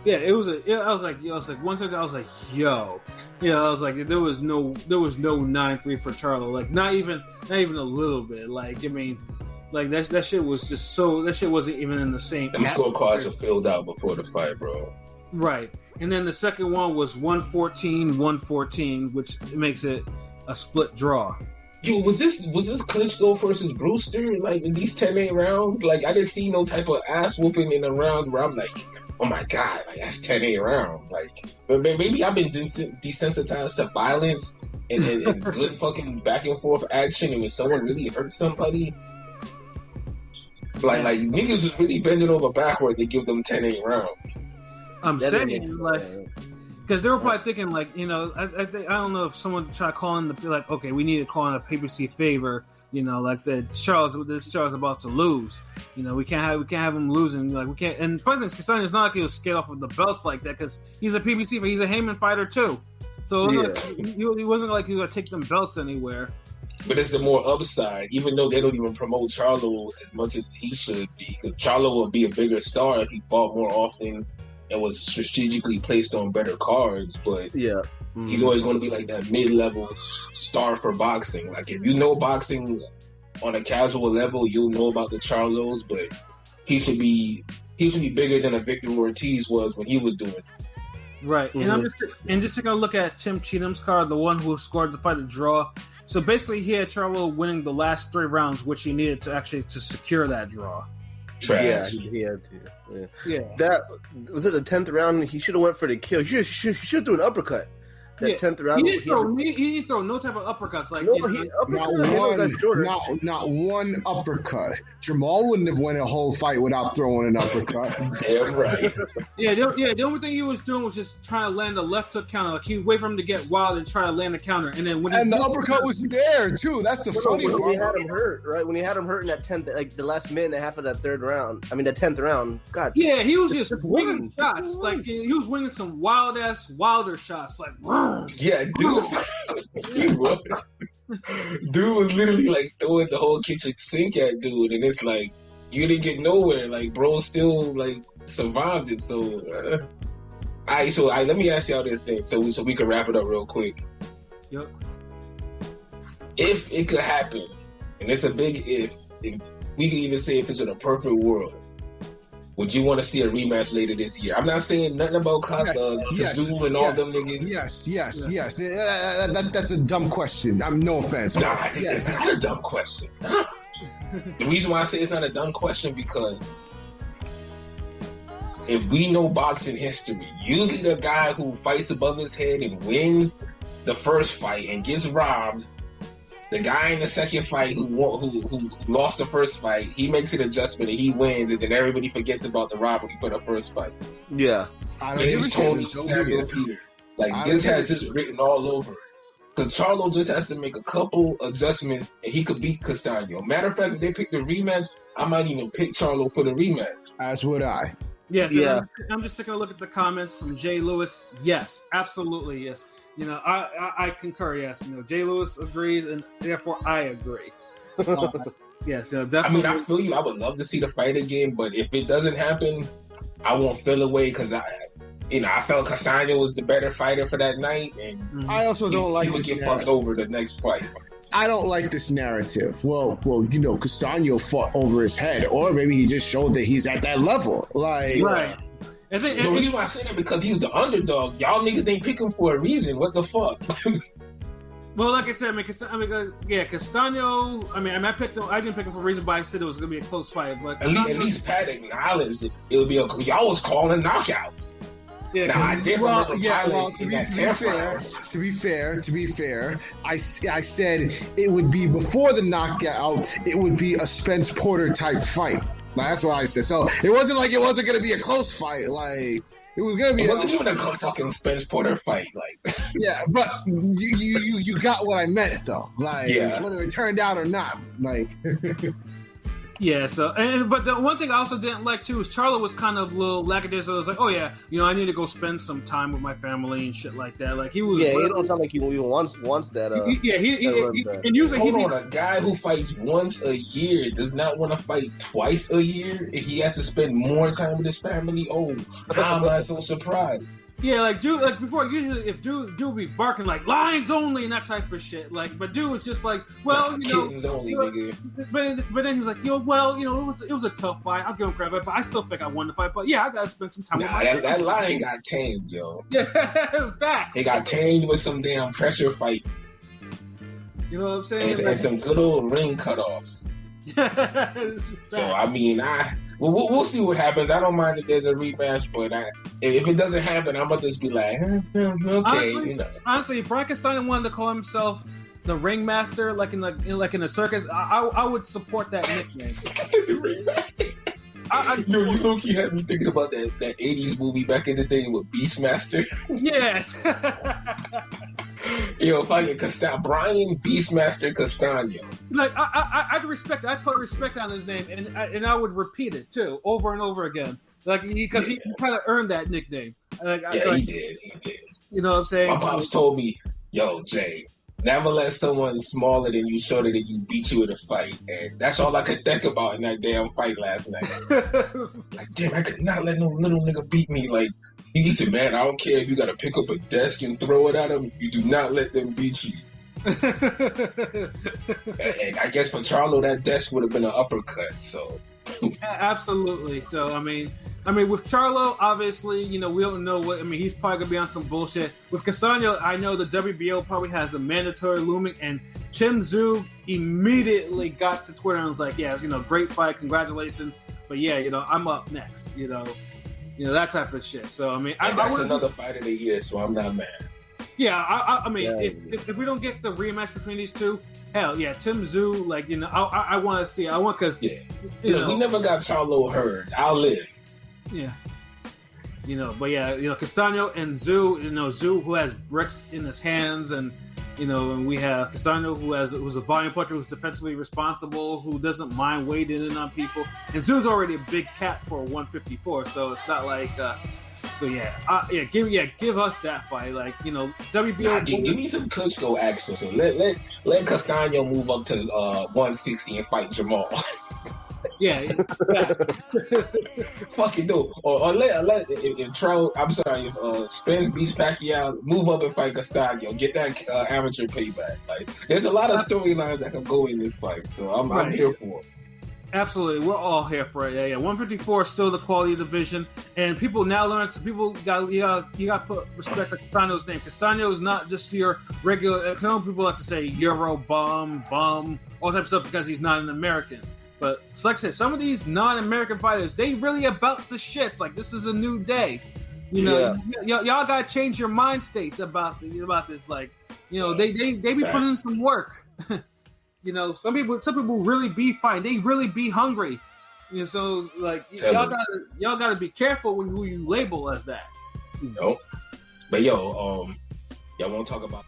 it was I was like, one second, I was like, yo, I was like, there was no 9-3 for Charlo, like not even a little bit. Like, that shit was just so, that shit wasn't even in the same. And the scorecards are filled out before the fight, bro. Right. And then the second one was 114-114, which makes it a split draw. Yo, was this Klitschko versus Brewster? Like, in these 10-8 rounds? Like, I didn't see no type of ass whooping in a round where I'm like, oh my God, like, that's 10-8 round. Like, but maybe I've been desensitized to violence and good fucking back and forth action, and when someone really hurts somebody, like niggas was really bending over backward to give them 10-8 rounds. I'm saying, like, Because they were probably thinking, like, I don't know if someone tried calling the like, okay, we need to call in a PBC favor. Like I said, Charles about to lose. We can't have him losing. Like we can't. And fucking Castaño, it's not like he'll skate off of the belts like that because he's a PBC, but he's a Heyman fighter too. So he wasn't like he was gonna take them belts anywhere. But it's the more upside, even though they don't even promote Charlo as much as he should be. Because Charlo would be a bigger star if he fought more often and was strategically placed on better cards. But he's always going to be like that mid-level star for boxing. Like if you know boxing on a casual level, you'll know about the Charlos. But he should be bigger than a Victor Ortiz was when he was doing it. Right, and I'm just taking a look at Tim Cheatham's card, the one who scored the fight to draw. So basically, he had Charlo winning the last 3 rounds, which he needed to secure that draw. Trash. Yeah, he had to. Yeah. That was it. The 10th round, he should have went for the kill. He should do an uppercut. That 10th round, he didn't throw no type of uppercuts. Like not one uppercut. Jermell wouldn't have won a whole fight without throwing an uppercut. Damn right. The only thing he was doing was just trying to land a left hook counter. Like he wait for him to get wild and try to land a counter, and then the uppercut was there too. That's the funny part. When he had him hurt, right? When he had him hurt in that 10th, like the last minute and a half of that 3rd round. I mean, that 10th round. God. Yeah, he was just winging shots. Like he was winging some wilder shots. Like. Yeah, dude. Dude was literally like throwing the whole kitchen sink at dude, and it's like you didn't get nowhere. Like bro, still like survived it. So, let me ask y'all this thing, so we can wrap it up real quick. Yep. If it could happen, and it's a big if we can even say if it's in a perfect world. Would you want to see a rematch later this year? I'm not saying nothing about Zoom and all them niggas. Yes. That's a dumb question. No offense. Nah, it's not a dumb question. The reason why I say it's not a dumb question because if we know boxing history, usually the guy who fights above his head and wins the first fight and gets robbed, the guy in the second fight who lost the first fight, he makes an adjustment and he wins, and then everybody forgets about the robbery for the first fight. Yeah. James Tony, Samuel Peter. Like, this has just written all over it. Because Charlo just has to make a couple adjustments and he could beat Castaño. Matter of fact, if they pick the rematch, I might even pick Charlo for the rematch. As would I. Yes, yeah. I'm just taking a look at the comments from Jay Lewis. Yes, absolutely, yes. I concur. Yes, Jay Lewis agrees, and therefore I agree. Yes, definitely. I mean, I feel you. I would love to see the fight again, but if it doesn't happen, I won't feel away because I felt Castaño was the better fighter for that night, and I also don't like this. He would get fucked over the next fight. I don't like this narrative. Well, Castaño fought over his head, or maybe he just showed that he's at that level. Like, right. The reason why I say that because he's the underdog. Y'all niggas ain't pick him for a reason. What the fuck? Well, like I said, Castaño. I didn't pick him for a reason, but I said it was going to be a close fight. But at least Pat acknowledged it would be y'all was calling knockouts. Yeah, now, I did to be fair, I said it would be before the knockout. It would be a Spence Porter type fight. That's what I said. So it wasn't like it wasn't going to be a close fight. Like it was going to be. It wasn't even a fucking Spence Porter fight. Like yeah, but you got what I meant though. Like whether it turned out or not. Like yeah. So but the one thing I also didn't like too is Charlo was kind of a little lackadaisical. I was like, oh yeah, I need to go spend some time with my family and shit like that. Like he was. Yeah, he don't sound like he even wants that. And usually a guy who fights once a year does not want to fight twice a year. If he has to spend more time with his family, how am I so surprised? Yeah, like dude, like before, usually if dude would be barking like lines only and that type of shit. Like, but dude was just like, well, kittens only, nigga. But then he was like, it was a tough fight. I'll give him credit, but I still think I won the fight. But yeah, I gotta spend some time with my that lion got tamed, yo. Yeah, facts. It got tamed with some damn pressure fight. You know what I'm saying? And some good old ring cut off. So I mean, we'll see what happens. I don't mind if there's a rematch, but if it doesn't happen, I'm gonna just be like, okay, honestly, if Brian Castaño wanted to call himself the ringmaster, like in a circus, I would support that nickname. The ringmaster. Yo, you low-key had me thinking about that 80s movie back in the day with Beastmaster. Yeah. Yo, fucking Brian Beastmaster Castaño. Like I'd respect. I put respect on his name, and I would repeat it too, over and over again. Like because he kind of earned that nickname. Like, He did. You know what I'm saying? My pops told me, "Yo, Jay, never let someone smaller than you, shorter than you, beat you in a fight." And that's all I could think about in that damn fight last night. Like, damn, I could not let no little nigga beat me. Like, he said, "Man, I don't care if you got to pick up a desk and throw it at them. You do not let them beat you." And I guess for Charlo, that desk would have been an uppercut. So absolutely. So I mean, with Charlo, obviously, you know, we don't know what. I mean, he's probably gonna be on some bullshit. With Castaño, I know the WBO probably has a mandatory looming, and Tim Zhu immediately got to Twitter and was like, "Yeah, you know, great fight, congratulations, but yeah, you know, I'm up next." You know, that type of shit. So I mean, that's another fight of the year, so I'm not mad. Yeah, I mean, if we don't get the rematch between these two, hell yeah, Tim Zhu, like, you know, I want to see it. I want because you know, we never got Charlo heard. I'll live. Yeah, you know, but yeah, you know, Castaño and Zhu, you know, Zhu who has bricks in his hands, and you know, and we have Castaño who's a volume puncher, who's defensively responsible, who doesn't mind wading in on people, and Zhu's already a big cat for 154, so it's not like. So give us that fight. Like, you know, WBO. Give me some Klitschko action. So let Castaño move up to 160 and fight Jermell. Yeah. Fucking do. Or let if Spence beats Pacquiao, move up and fight Castaño. Get that amateur payback. Like, there's a lot of storylines that can go in this fight. So I'm here for it. Absolutely, we're all here for it. Yeah. 154 is still the quality division, and people now learn. So people you got to put respect to Castaño's name. Castaño is not just your regular. Some people like to say Euro bum, all types of stuff because he's not an American. But like I said, some of these non-American fighters, they really about the shits. Like, this is a new day. You know, y'all got to change your mind states about this. Like, you know, they be putting in some work. You know, some people really be fighting. They really be hungry. You know, so like y'all gotta be careful who you label as that. No, but y'all want to talk about